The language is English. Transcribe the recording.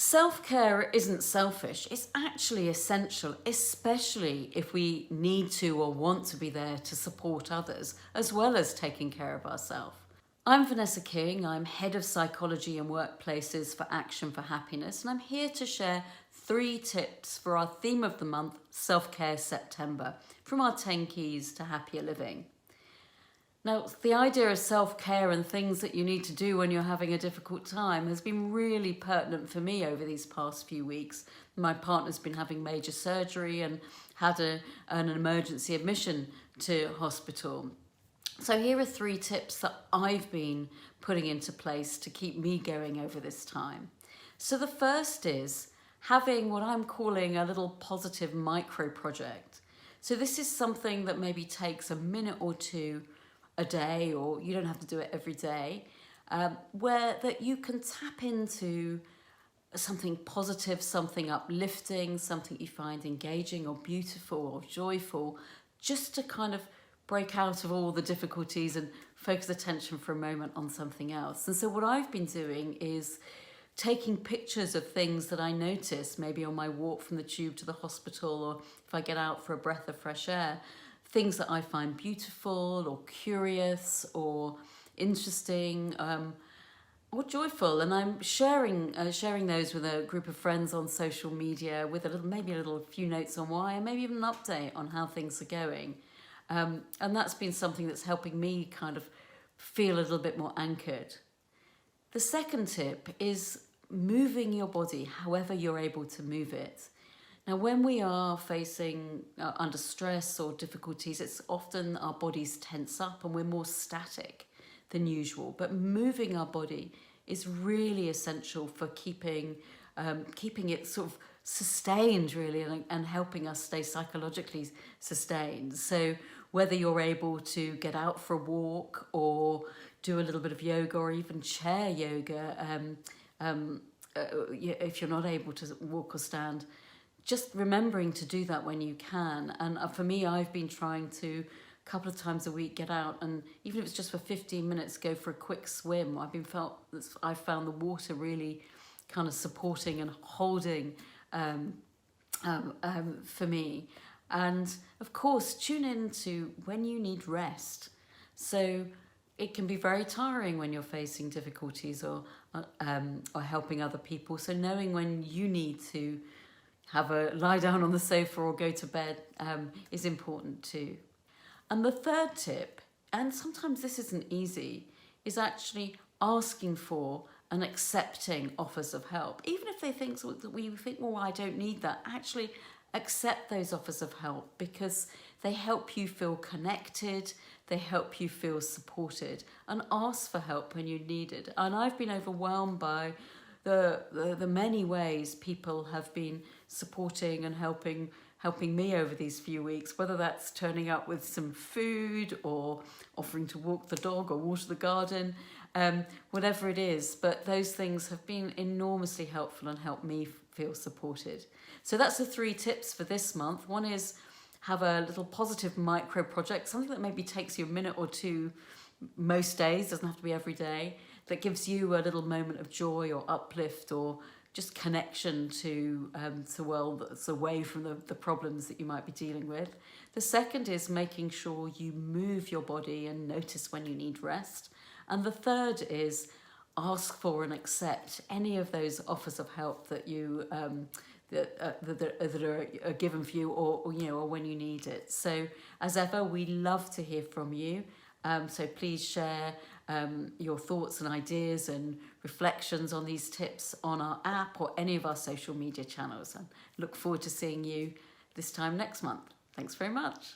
Self-care isn't selfish, it's actually essential, especially if we need to or want to be there to support others, as well as taking care of ourselves. I'm Vanessa King, I'm Head of Psychology and Workplaces for Action for Happiness, and I'm here to share 3 tips for our theme of the month, Self-Care September, from our 10 keys to happier living. Now, the idea of self-care and things that you need to do when you're having a difficult time has been really pertinent for me over these past few weeks. My partner's been having major surgery and had an emergency admission to hospital. So here are 3 tips that I've been putting into place to keep me going over this time. So the first is having what I'm calling a little positive micro project. So this is something that maybe takes a minute or 2 a day, or you don't have to do it every day, where that you can tap into something positive, something uplifting, something you find engaging or beautiful or joyful, just to kind of break out of all the difficulties and focus attention for a moment on something else. And so what I've been doing is taking pictures of things that I notice, maybe on my walk from the tube to the hospital, or if I get out for a breath of fresh air, things that I find beautiful or curious or interesting or joyful, and I'm sharing those with a group of friends on social media with maybe a few notes on why, and maybe even an update on how things are going. And that's been something that's helping me kind of feel a little bit more anchored. The second tip is moving your body however you're able to move it. Now, when we are facing under stress or difficulties, it's often our bodies tense up and we're more static than usual. But moving our body is really essential for keeping it sort of sustained, really, and helping us stay psychologically sustained. So whether you're able to get out for a walk or do a little bit of yoga or even chair yoga, if you're not able to walk or stand, just remembering to do that when you can. And for me, I've been trying to a couple of times a week get out, and even if it's just for 15 minutes, go for a quick swim. I've found the water really kind of supporting and holding for me. And of course, tune in to when you need rest. So it can be very tiring when you're facing difficulties or helping other people. So knowing when you need to lie down on the sofa or go to bed is important too. And the third tip, and sometimes this isn't easy, is actually asking for and accepting offers of help. Even if we think, well, I don't need that. Actually accept those offers of help, because they help you feel connected, they help you feel supported, and ask for help when you need it. And I've been overwhelmed by the many ways people have been supporting and helping me over these few weeks, whether that's turning up with some food or offering to walk the dog or water the garden, whatever it is. But those things have been enormously helpful and helped me feel supported. So that's the 3 tips for this month. One is have a little positive micro project, something that maybe takes you a minute or 2 most days, doesn't have to be every day, that gives you a little moment of joy or uplift or just connection to the world that's away from the problems that you might be dealing with. The second is making sure you move your body and notice when you need rest. And the third is ask for and accept any of those offers of help that you that are given for you, or when you need it. So as ever, we love to hear from you. So please share your thoughts and ideas and reflections on these tips on our app or any of our social media channels. And look forward to seeing you this time next month. Thanks very much.